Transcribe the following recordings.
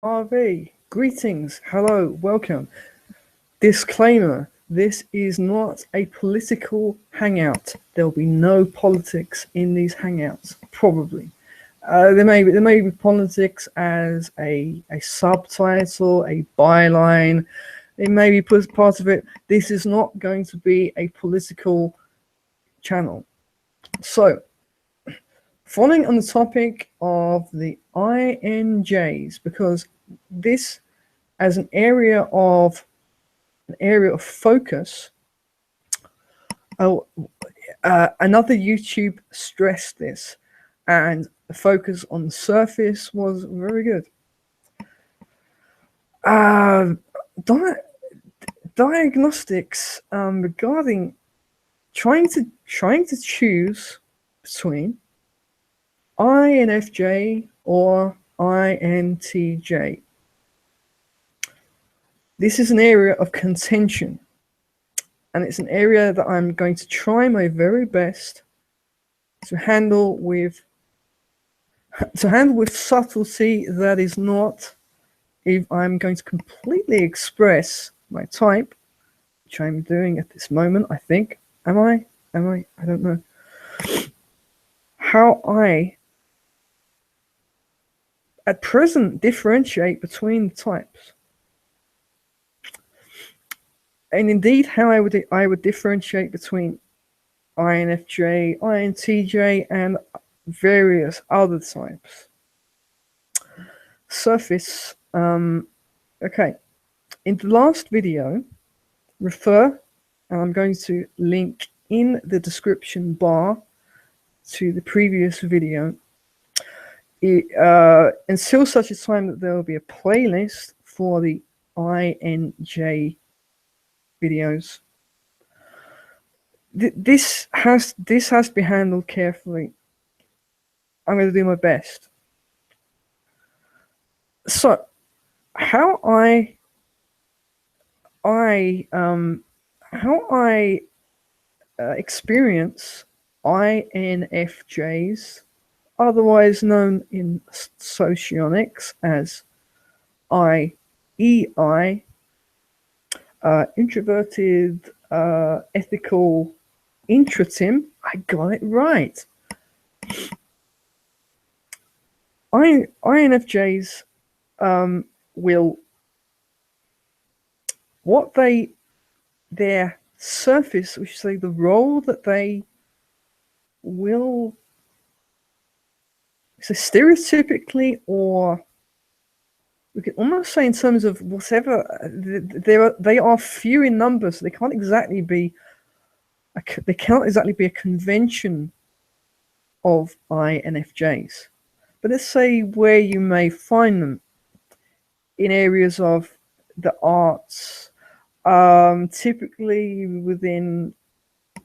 RV, greetings, hello, welcome. Disclaimer, this is not a political hangout. There'll be no politics in these hangouts, probably. There may be politics as a subtitle, a byline. It may be part of it. This is not going to be a political channel. So, following on the topic of the INJs, because this as an area of focus, another YouTube stressed this, and the focus on the surface was very good. Diagnostics regarding trying to choose between INFJ or INTJ. This is an area of contention, and it's an area that I'm going to try my very best to handle with subtlety. That is not, if I'm going to completely express my type, which I'm doing at this moment, I think. Am I? I don't know. How I at present differentiate between the types. And indeed, how I would differentiate between INFJ, INTJ, and various other types. Surface. Okay. In the last video, refer, and I'm going to link in the description bar to the previous video. Until such a time that there will be a playlist for the INJ videos. This has to be handled carefully. I'm going to do my best. So, how I experience INFJs, otherwise known in socionics as IEI, introverted ethical introtim. I got it right. INFJs will, their surface, which is the role that they will, so stereotypically, or we could almost say in terms of whatever, they are few in numbers, so they can't exactly be a convention of INFJs. But let's say where you may find them in areas of the arts, typically within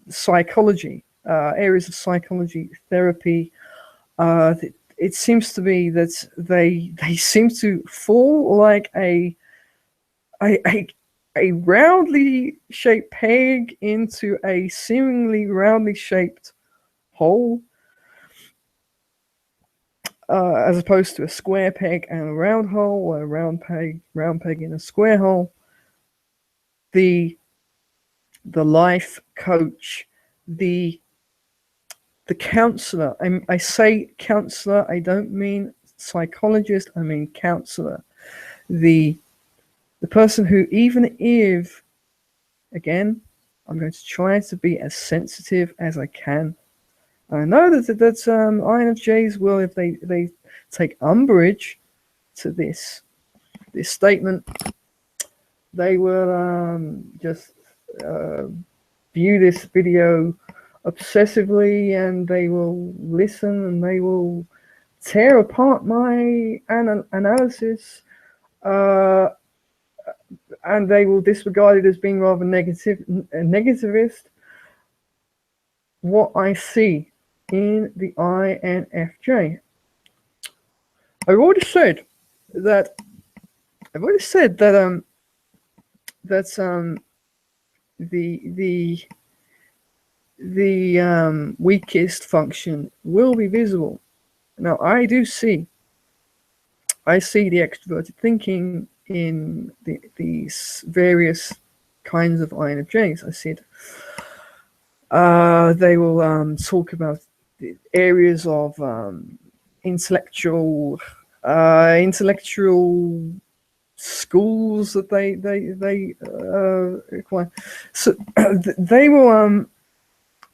psychology, areas of psychology, therapy. It seems to be that they seem to fall like a roundly shaped peg into a seemingly roundly shaped hole, as opposed to a square peg and a round hole, or a round peg in a square hole. The life coach, the counselor. I say counselor, I don't mean psychologist, I mean counselor. The person who, even if, again, I'm going to try to be as sensitive as I can. I know that INFJs will, if they take umbrage to this statement, they will just view this video obsessively, and they will listen, and they will tear apart my analysis, and they will disregard it as being rather negativist. What I see in the INFJ, I've already said that the weakest function will be visible. Now, I do see I see the extroverted thinking in these various kinds of INFJs. I said they will talk about the areas of intellectual schools that they require. So they will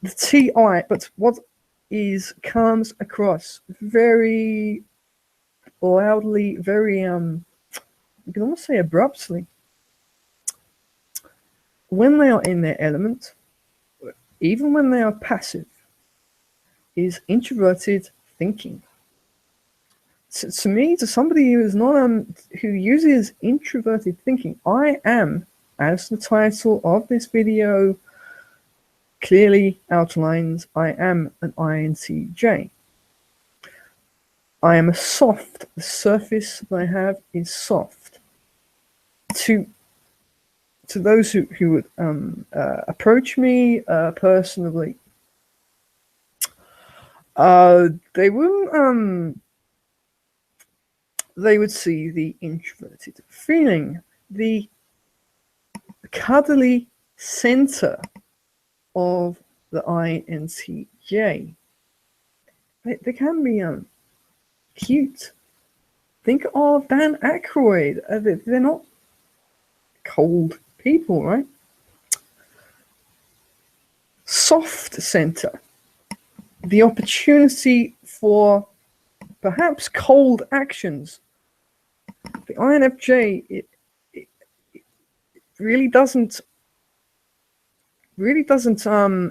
the TI, but what comes across very loudly, very you can almost say abruptly, when they are in their element, even when they are passive, is introverted thinking. To me, to somebody who is not who uses introverted thinking, I am, as the title of this video clearly outlines, I am an INTJ. I am a soft. The surface that I have is soft. To those who would approach me personally, they would see the introverted feeling, the cuddly center of the INTJ. They can be cute. Think of Dan Aykroyd. They're not cold people, right? Soft center. The opportunity for perhaps cold actions. The INFJ, it really doesn't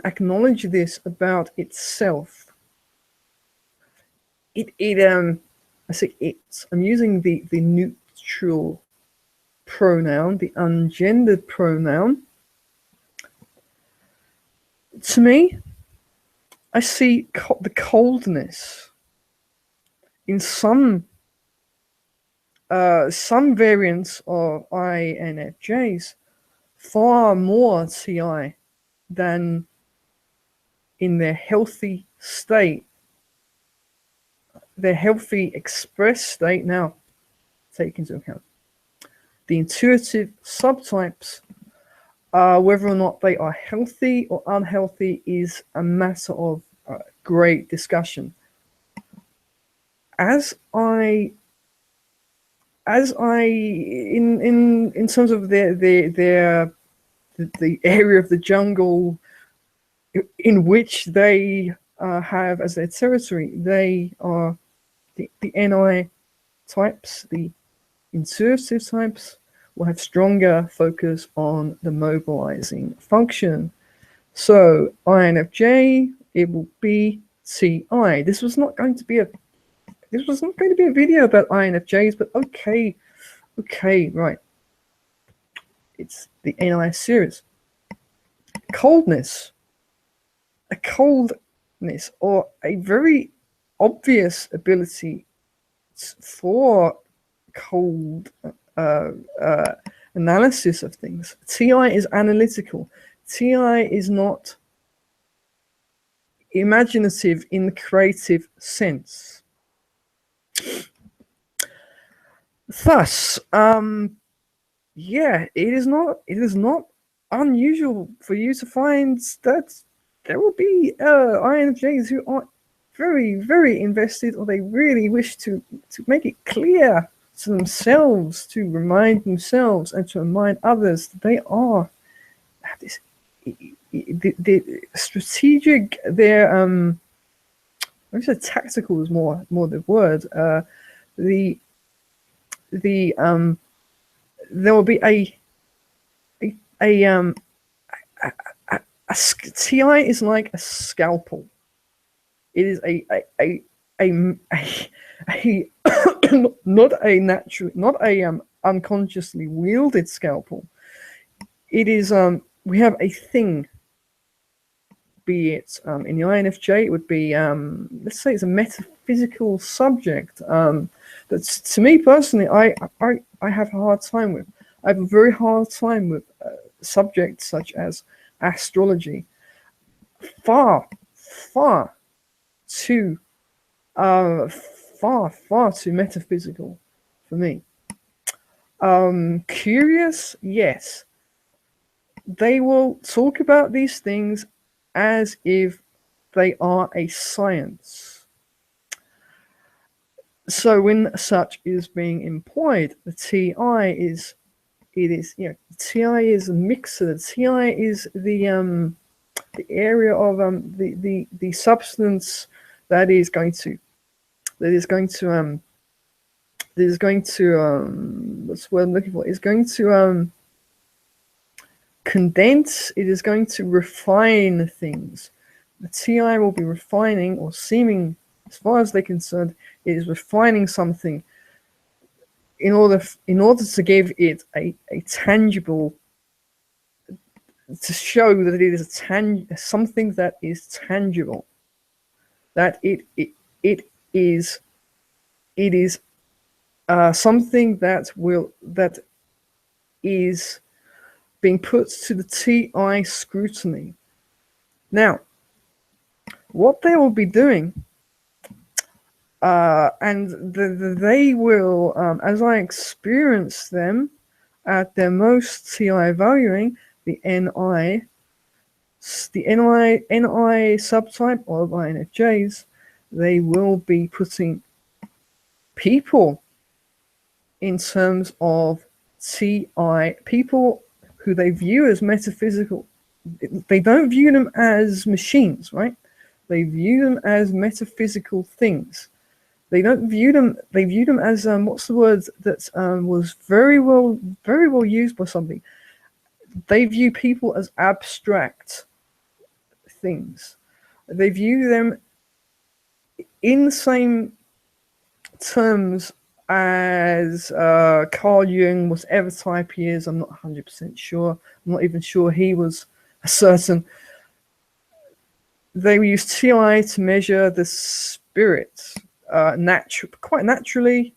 acknowledge this about itself. I say it. I'm using the neutral pronoun, the ungendered pronoun. To me, I see the coldness in some variants of INFJs far more TI than in their healthy state, their healthy express state. Now, take into account the intuitive subtypes. Whether or not they are healthy or unhealthy is a matter of great discussion. As I in terms of the area of the jungle in which they have as their territory, they are the NI types, the intuitive types will have stronger focus on the mobilizing function. So INFJ, it will be TI. This was not going to be a video about INFJs, but okay, right. It's the NI series. Coldness, or a very obvious ability for cold analysis of things. TI is analytical. TI is not imaginative in the creative sense. Thus, yeah, it is not unusual for you to find that there will be INFJs who are very, very invested, or they really wish to make it clear to themselves, to remind themselves and to remind others that they have this the strategic, their I said tactical is more the word. There will be a TI is like a scalpel. It is not a natural, not a unconsciously wielded scalpel. It is we have a thing. Be it in the INFJ, it would be let's say it's a metaphysical subject that, to me personally, I have a hard time with. I have a very hard time with subjects such as astrology. Far too metaphysical. for me. Curious, yes. They will talk about these things as if they are a science. So when such is being employed, the TI is the TI is a mixer. The TI is the area of the substance that is going to what's the word I'm looking for, is going to condense. It is going to refine things. The TI will be refining, or seeming, as far as they're concerned, it is refining something in order to give it a tangible, to show that it is something that is tangible, that it is something that is being put to the TI scrutiny. Now, what they will be doing, and they will, as I experience them at their most TI valuing, the NI subtype of INFJs, they will be putting people in terms of TI, people who they view as metaphysical. They don't view them as machines, right? They view them as metaphysical things. They don't view them. They view them as what's the word that was very well used by something. They view people as abstract things. They view them in the same terms as Carl Jung, whatever type he is. I'm not 100% sure. I'm not even sure he was certain. They use TI to measure the spirit, quite naturally.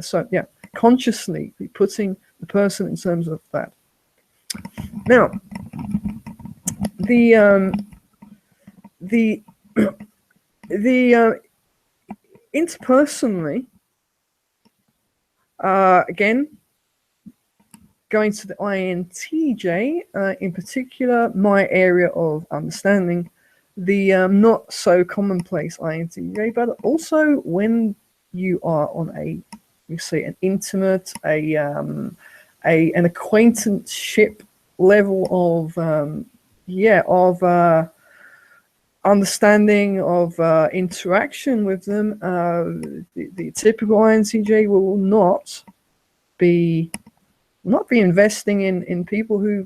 So yeah, consciously putting the person in terms of that. Now, the interpersonally, again, going to the INTJ, in particular, my area of understanding, the not so commonplace INTJ, but also when you are on an intimate, an acquaintanceship level of understanding, of interaction with them, the typical INTJ will not be investing in people who,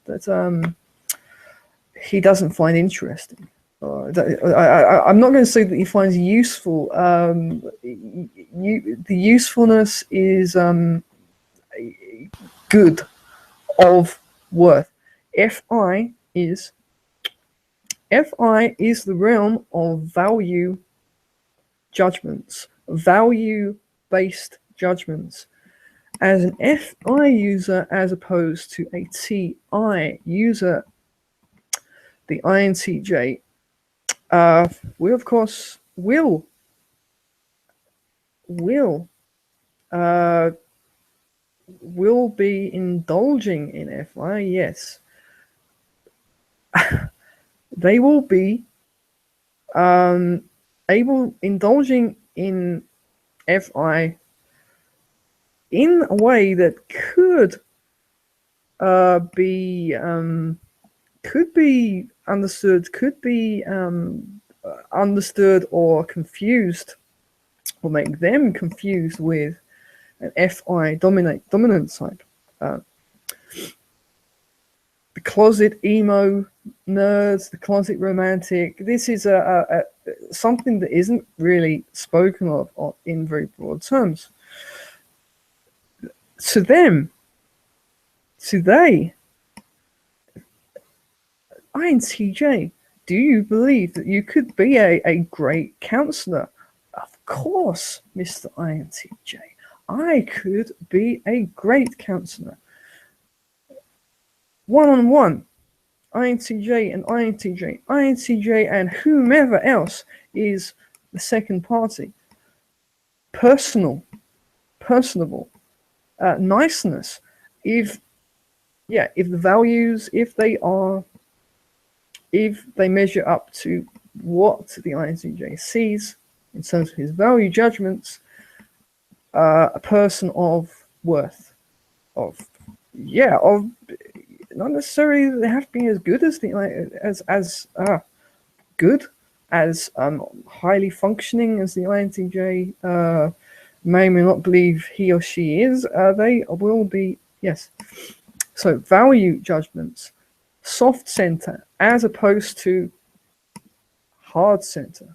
that he doesn't find interesting. I'm not going to say that he finds useful. The usefulness is good, of worth. FI is the realm of value judgments, value-based judgments. As an FI user, as opposed to a TI user, the INTJ we of course will be indulging in FI. Yes, they will be indulging in FI in a way that could be understood or confused, or make them confused with an FI dominant type. The closet emo nerds, the closet romantic. This is a something that isn't really spoken of in very broad terms. To them, INTJ, do you believe that you could be a great counselor? Of course, Mr. INTJ. I could be a great counselor. One-on-one, INTJ and INTJ and whomever else is the second party. personable, niceness. If the values, if they measure up to what the INTJ sees in terms of his value judgments, a person of worth, of not necessarily they have to be as good as highly functioning as the INTJ may not believe he or she is. They will be, yes. So value judgments, soft center as opposed to hard center.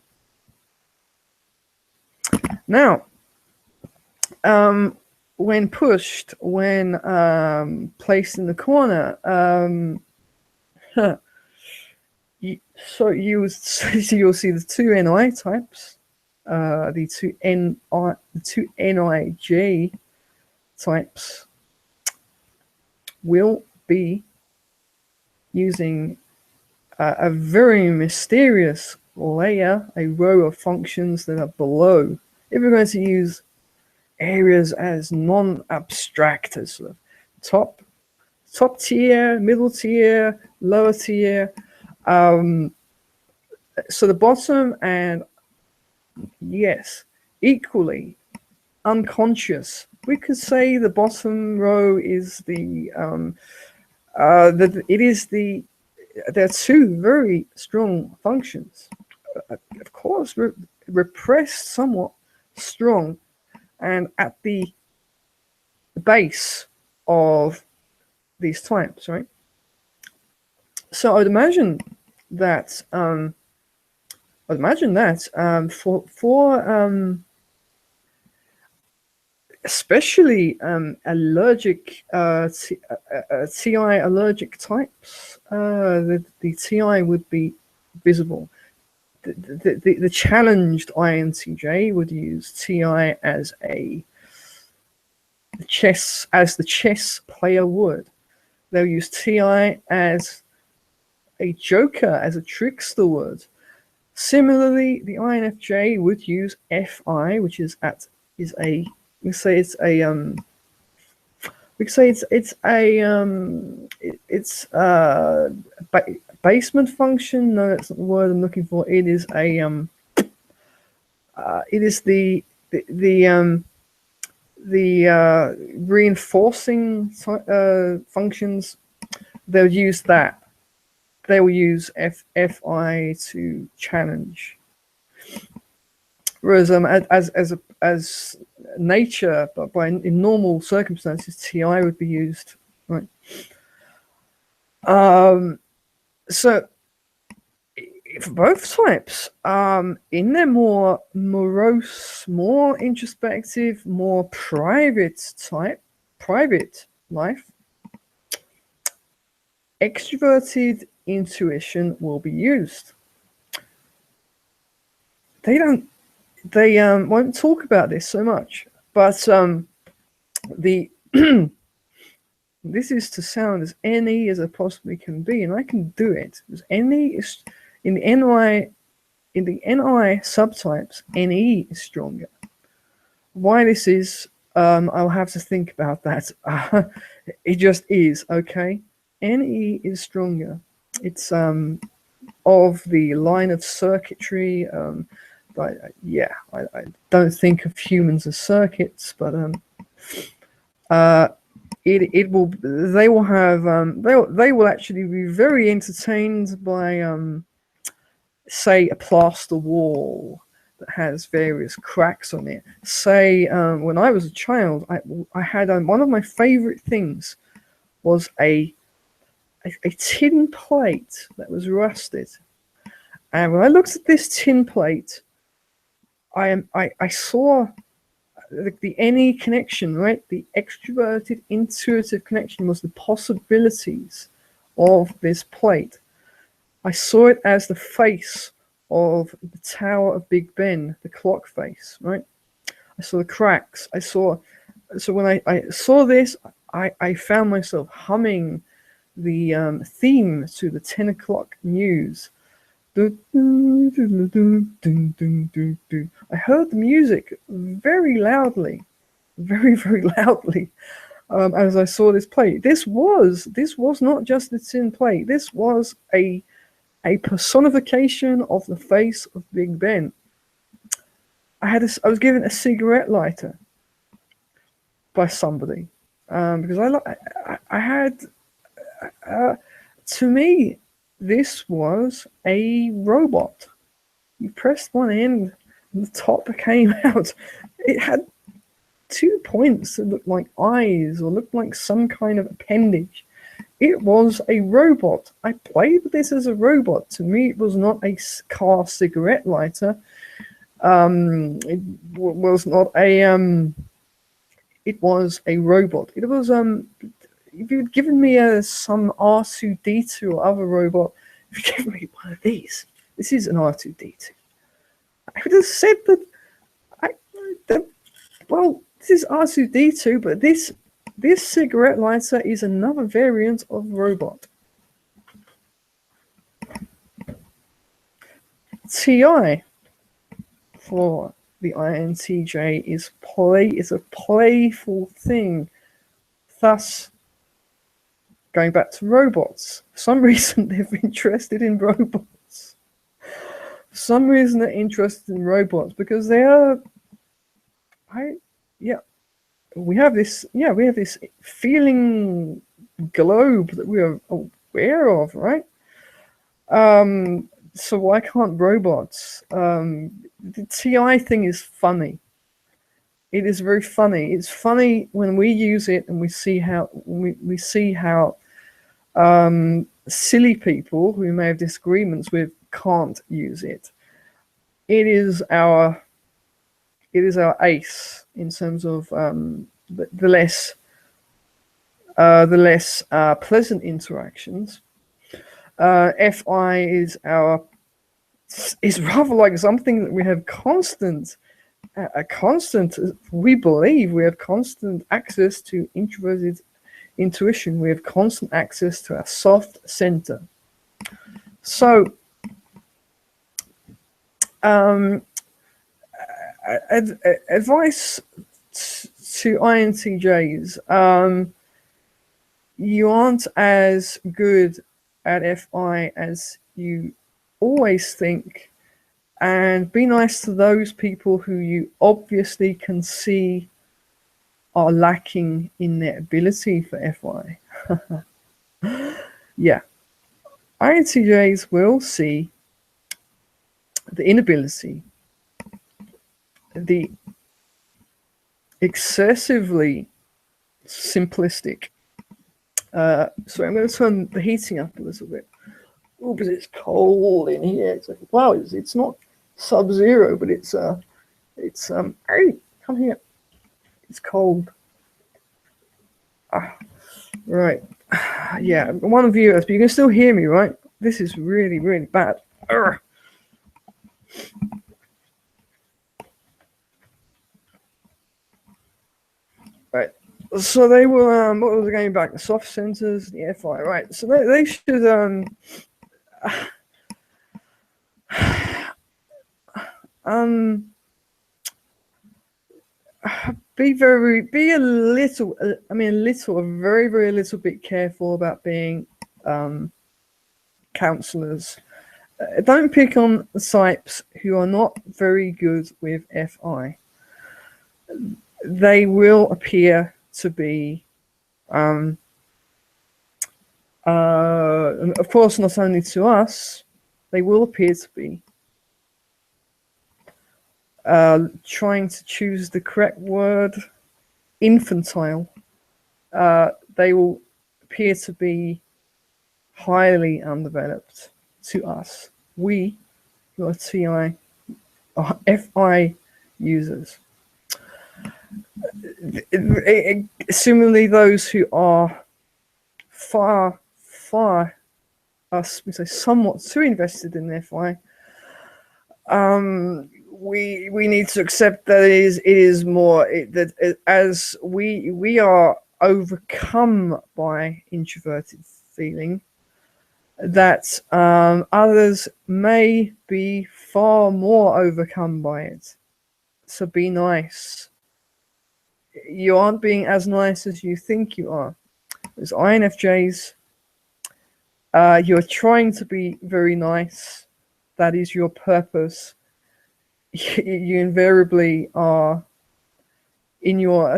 Now, when pushed, when placed in the corner, you'll see the two NI types, the two NIJ types will be using a very mysterious layer, a row of functions that are below. If we're going to use areas as non-abstract as sort of top tier, middle tier, lower tier, so the bottom and yes, equally unconscious. We could say the bottom row is there are two very strong functions. Of course, repressed, somewhat strong, and at the base of these types, right? So I'd imagine that for especially allergic TI allergic types, the TI would be visible. The challenged INTJ would use TI as the chess player would. They'll use TI as a joker, as a trickster would. Similarly, the INFJ would use FI, which is a basement function. No, that's not the word I'm looking for. It is the reinforcing functions. They'll use that. They will use FI to challenge. Whereas as nature, but in normal circumstances, TI would be used, right? So for both types, in their more morose, more introspective, more private life, extroverted intuition will be used. They won't talk about this so much, but this is to sound as NE as I possibly can be, and I can do it because NE is in the NI subtypes. NE is stronger. Why this is, I'll have to think about that. It just is, okay. NE is stronger. It's of the line of circuitry. I don't think of humans as circuits, but they will actually be very entertained by say a plaster wall that has various cracks on it. Say when I was a child, I had one of my favorite things was a tin plate that was rusted, and when I looked at this tin plate, I saw the NE connection, right? The extroverted intuitive connection was the possibilities of this plate. I saw it as the face of the Tower of Big Ben, the clock face, right? I saw the cracks. So when I saw this, I found myself humming the theme to the 10 o'clock news. I heard the music very loudly, very, very loudly, as I saw this play. This was not just the tin play. This was a personification of the face of Big Ben. I was given a cigarette lighter by somebody, because I had, to me, this was a robot. You pressed one end and the top came out. It had 2 points that looked like eyes or looked like some kind of appendage. It was a robot. I played this as a robot. To me, it was not a car cigarette lighter. It was not a it was a robot. It was if you'd given me some R2D2 or other robot, if you'd given me one of these, this is an R2D2, I would have said that well, this is R2D2, but this cigarette lighter is another variant of robot. TI for the INTJ is a playful thing. Thus, going back to robots, for some reason they're interested in robots. For some reason they're interested in robots because they are. We have this feeling globe that we are aware of, right? So why can't robots? The TI thing is funny. It is very funny. It's funny when we use it and we see how silly people who may have disagreements with can't use it. It is our ace in terms of the less pleasant interactions. FI is rather like something that we have we believe we have constant access to introverted intuition. We have constant access to our soft center. So advice to INTJs, you aren't as good at FI as you always think, and be nice to those people who you obviously can see are lacking in their ability for FI. Yeah, INTJs will see the inability, the excessively simplistic. Sorry, I'm going to turn the heating up a little bit. Oh, because it's cold in here. It's like, wow, it's not sub-zero, but it's hey, come here. It's cold. Right. Yeah, one of you, but you can still hear me, right? This is really, really bad. Urgh. Right. So they will, what was the game back? The soft centers, the FI, right? So they should, be a very little bit careful about being counselors. Don't pick on the types who are not very good with FI. They will appear to be, of course, not only to us, they will appear to be trying to choose the correct word, infantile. They will appear to be highly undeveloped to us. We, who are TI, are FI users. Similarly, those who are somewhat too invested in FI, we need to accept that it is more that as we are overcome by introverted feeling, that others may be far more overcome by it. So be nice. You aren't being as nice as you think you are. As INFJs, you're trying to be very nice. That is your purpose. You invariably are, in your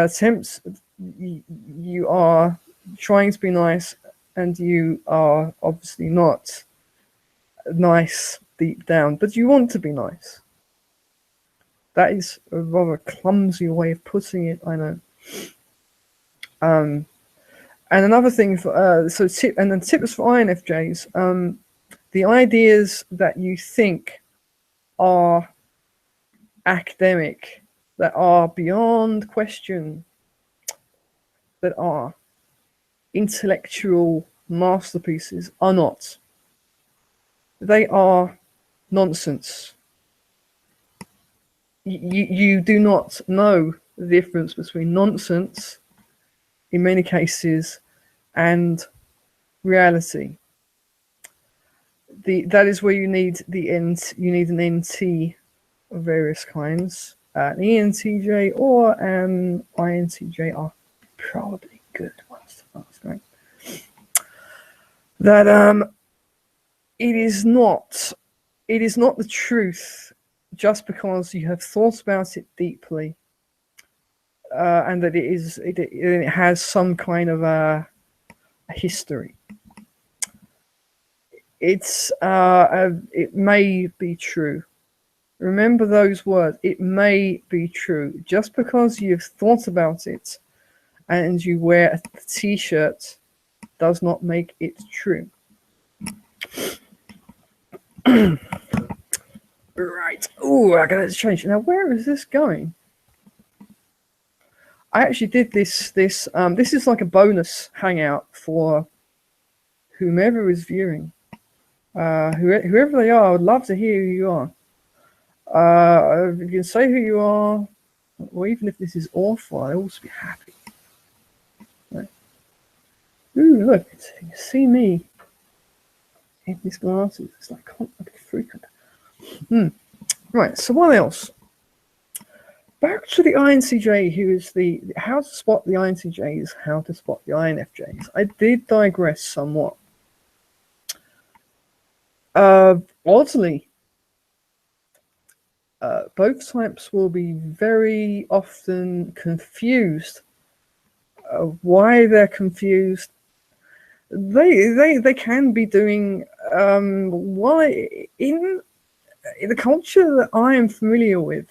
attempts, you are trying to be nice, and you are obviously not nice deep down, but you want to be nice. That is a rather clumsy way of putting it, I know. And another thing for then tips for INFJs. The ideas that you think are academic, that are beyond question, that are intellectual masterpieces, are not. They are nonsense. You do not know the difference between nonsense, in many cases, and reality. That is where you need an NT of various kinds. An ENTJ or an INTJ are probably good ones to ask, right? That it is not the truth just because you have thought about it deeply, and that it has some kind of a history. It may be true. Remember those words. It may be true. Just because you've thought about it and you wear a t-shirt does not make it true. Right. Oh, I gotta change. Now, where is this going? I actually did this. This is like a bonus hangout for whomever is viewing. Whoever they are, I would love to hear who you are. You can say who you are, or even if this is awful, I'll also be happy. Right. Ooh, look, you see me in these glasses. It's like constantly frequent. Right, so what else? Back to the INTJ, who is the how to spot the INTJs, how to spot the INFJs. I did digress somewhat. Oddly, both types will be very often confused. Why they're confused? They can be doing in the culture that I am familiar with,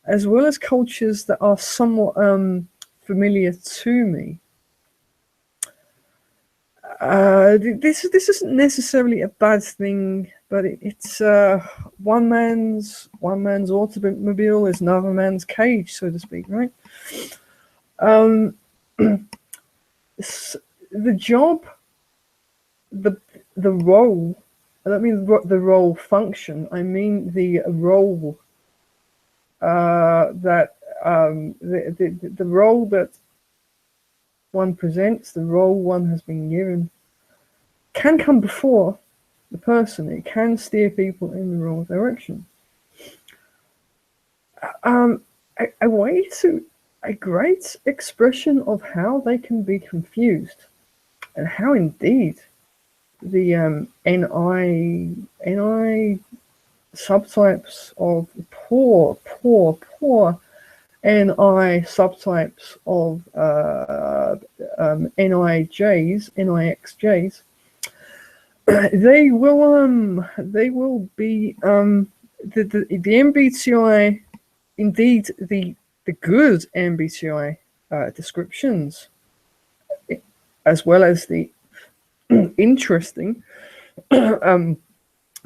as well as cultures that are somewhat familiar to me. This isn't necessarily a bad thing, but it's one man's automobile is another man's cage, so to speak, right? The job, the role. I don't mean the role function. I mean the role. The role that one presents, the role one has been given, can come before the person. It can steer people in the wrong direction. A great expression of how they can be confused, and how indeed the NI subtypes of poor NI subtypes of NIXJs, they will be the MBTI, indeed the good MBTI descriptions, as well as the interesting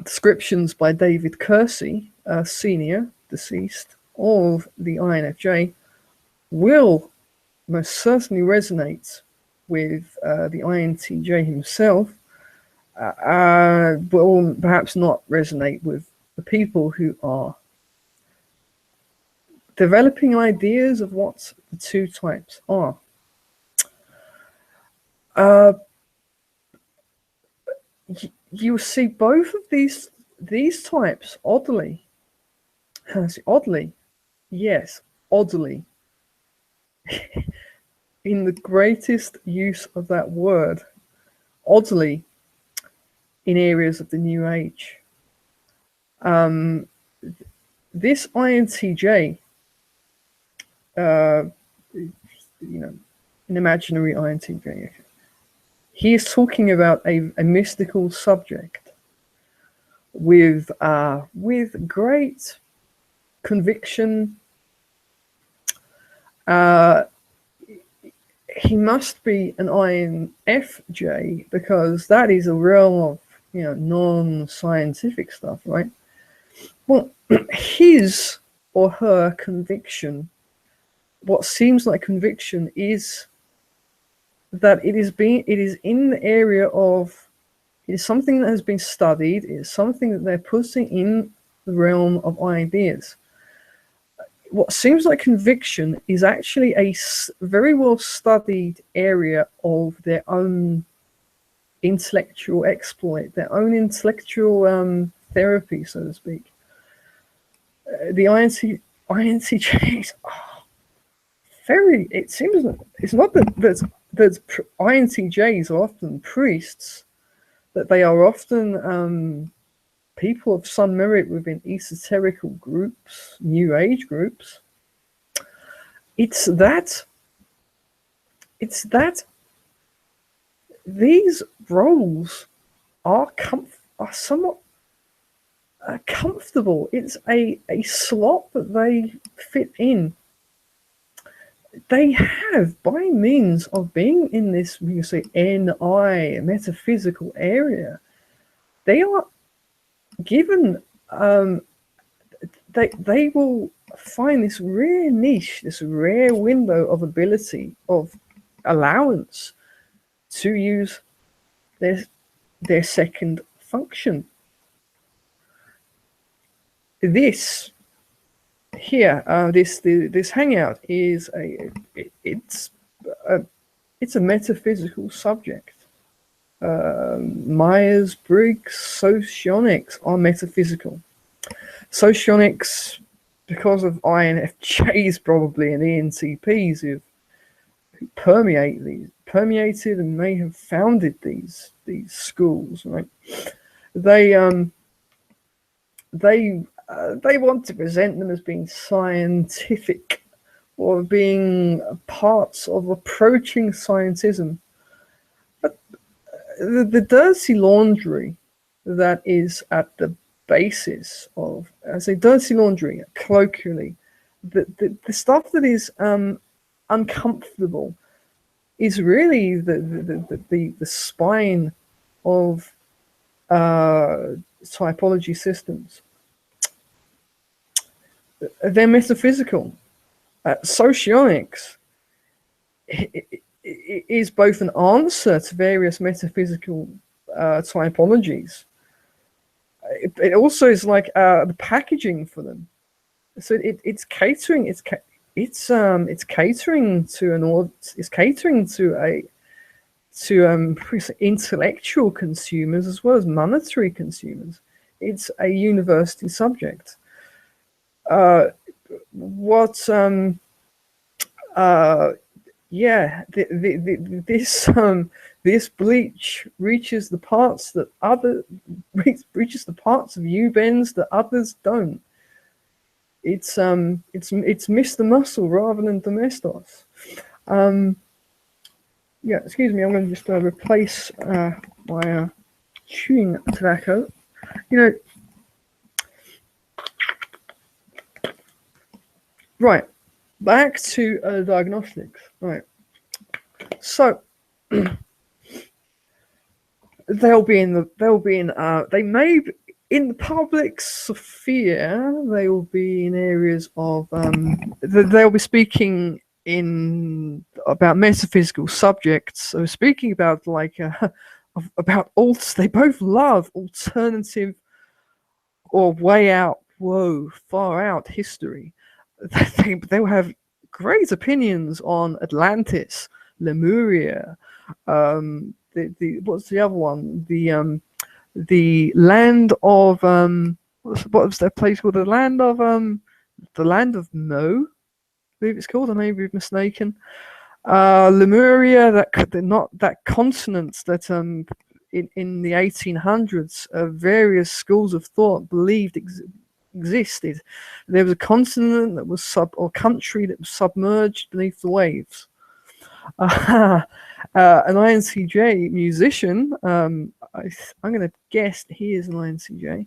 descriptions by David Kersey, senior, deceased, of the INFJ, will most certainly resonate with the INTJ himself, but will perhaps not resonate with the people who are developing ideas of what the two types are. you see both of these types oddly, oddly, yes, oddly, in the greatest use of that word, oddly, in areas of the New Age. This INTJ, an imaginary INTJ, he is talking about a mystical subject with great conviction. He must be an INFJ because that is a realm of non-scientific stuff, right? Well, his or her conviction, what seems like conviction, is that it is in the area of, it is something that has been studied, it is something that they're putting in the realm of ideas. What seems like conviction is actually a very well studied area of their own intellectual exploit, their own intellectual therapy, so to speak. The INTJs are very, it seems, it's not that INTJs are often priests, that they are often people of some merit within esoterical groups, New Age groups. It's that these roles are somewhat comfortable. It's a slot that they fit in. They have, by means of being in this, you can say, NI, metaphysical area, they are given, they will find this rare niche, this rare window of ability, of allowance to use their second function. This here, this hangout is it's a metaphysical subject. Myers-Briggs socionics are metaphysical. Socionics, because of INFJs probably and ENTPs who permeated and may have founded these schools, right? They want to present them as being scientific or being parts of approaching scientism. But the dirty laundry that is at the basis of, I say dirty laundry colloquially, the stuff that is uncomfortable is really the spine of typology systems. They're metaphysical. Socionics is both an answer to various metaphysical typologies. It also is like the packaging for them. So it's catering. It's catering to intellectual consumers as well as monetary consumers. It's a university subject. This bleach reaches the parts that reaches the parts of you, Benz, that others don't. It's Mr. Muscle rather than Domestos. Excuse me, I'm going to just replace my chewing tobacco. Right, back to diagnostics. Right, so they may be in the public sphere. They will be in areas of they'll be speaking about metaphysical subjects. So speaking about about they both love alternative or far out history. They will have great opinions on Atlantis, Lemuria. What's the other one? the land of what was that place called? The land of No, I believe it's called. I may be mistaken. Lemuria, that continent that in the 1800s, various schools of thought believed existed. There was a continent that was or country that was submerged beneath the waves. An INTJ musician, I'm going to guess he is an INTJ,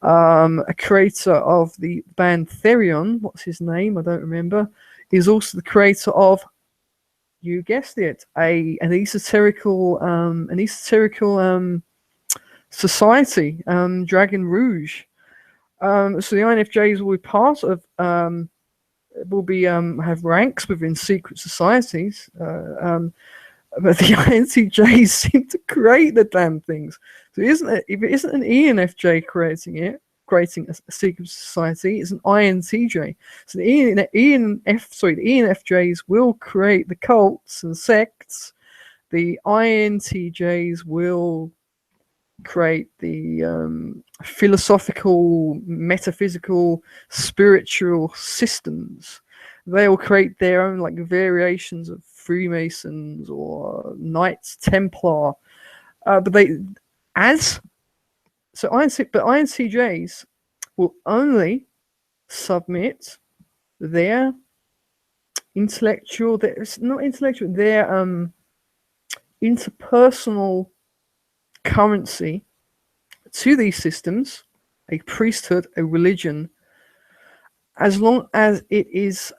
a creator of the band Therion, what's his name? I don't remember, is also the creator of, you guessed it, an esoterical society, Dragon Rouge. So the INFJs will be part of have ranks within secret societies, but the INTJs seem to create the damn things. So if it isn't an ENFJ creating a secret society, it's an INTJ. So the ENFJs will create the cults and sects. The INTJs will create the philosophical, metaphysical, spiritual systems. They will create their own like variations of Freemasons or Knights Templar. But INTJs will only submit their interpersonal currency to these systems, a priesthood, a religion, as long as it is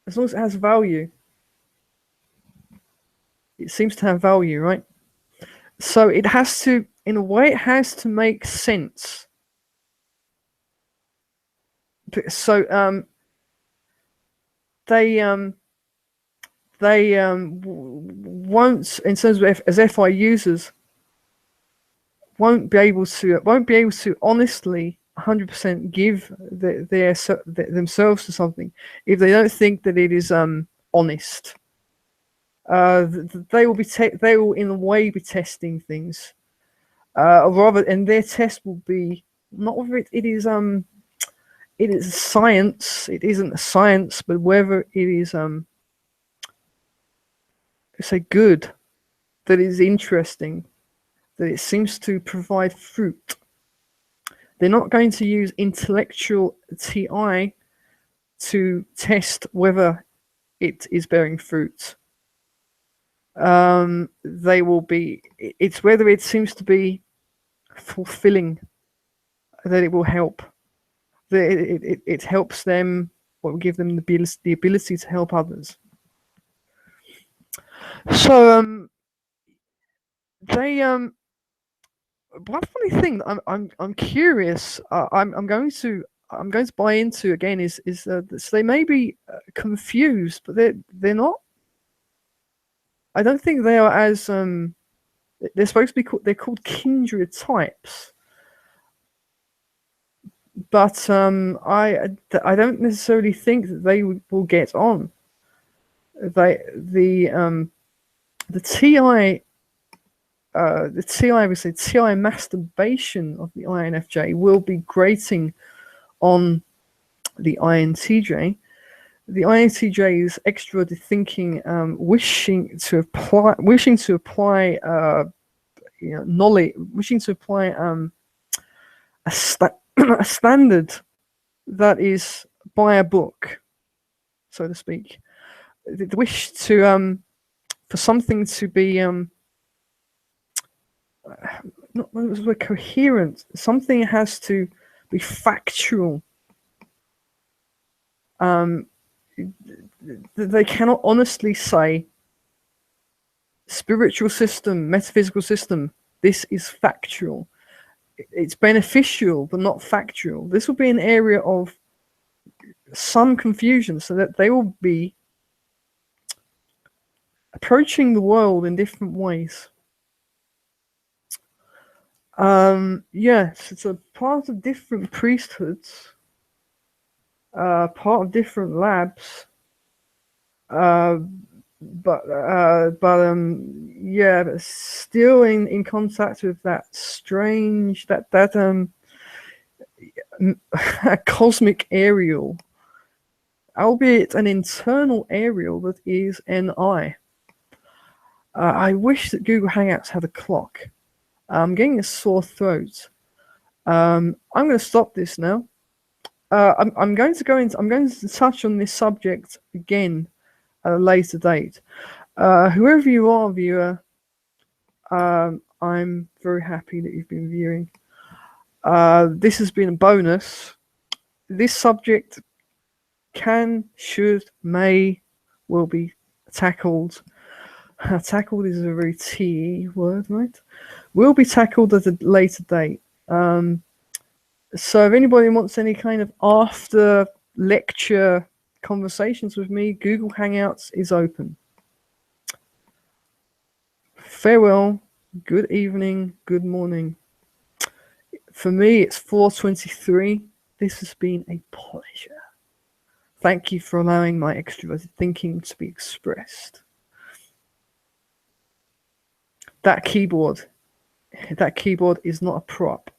as long as it has value. It seems to have value, right? So it has to, in a way, it has to make sense. So they won't, in terms of as FI users, won't be able to honestly 100% give themselves to something if they don't think that it is honest. They will in a way be testing things, rather, and their test will be not whether it is science. It isn't a science, but whether it is say good, that is interesting, that it seems to provide fruit. They're not going to use intellectual TI to test whether it is bearing fruit. They will be, it's whether it seems to be fulfilling, that it will help. It helps them, or will give them the ability to help others. So they one funny thing that I'm curious, I'm going to buy into again is so they may be confused, but they're not. I don't think they are as they're supposed to be they're called kindred types, but I don't necessarily think that they will get on. The TI we say TI masturbation of the INFJ will be grating on the INTJ. The INTJ's extroverted thinking, wishing to apply knowledge, wishing to apply a standard that is by a book, so to speak. The wish to for something to be not coherent. Something has to be factual. They cannot honestly say spiritual system, metaphysical system, this is factual. It's beneficial, but not factual. This will be an area of some confusion, so that they will be approaching the world in different ways. Yes, it's a part of different priesthoods, part of different labs. yeah, but still in contact with that strange cosmic aerial, albeit an internal aerial that is an I. I wish that Google Hangouts had a clock. I'm getting a sore throat. I'm going to stop this now. I'm going to touch on this subject again at a later date. Whoever you are, viewer, I'm very happy that you've been viewing. This has been a bonus. This subject can, should, may, will be tackled. Tackled is a very T word, right? Will be tackled at a later date. So if anybody wants any kind of after lecture conversations with me, Google Hangouts is open. Farewell, good evening, good morning. For me, it's 4:23. This has been a pleasure. Thank you for allowing my extroverted thinking to be expressed. That keyboard is not a prop.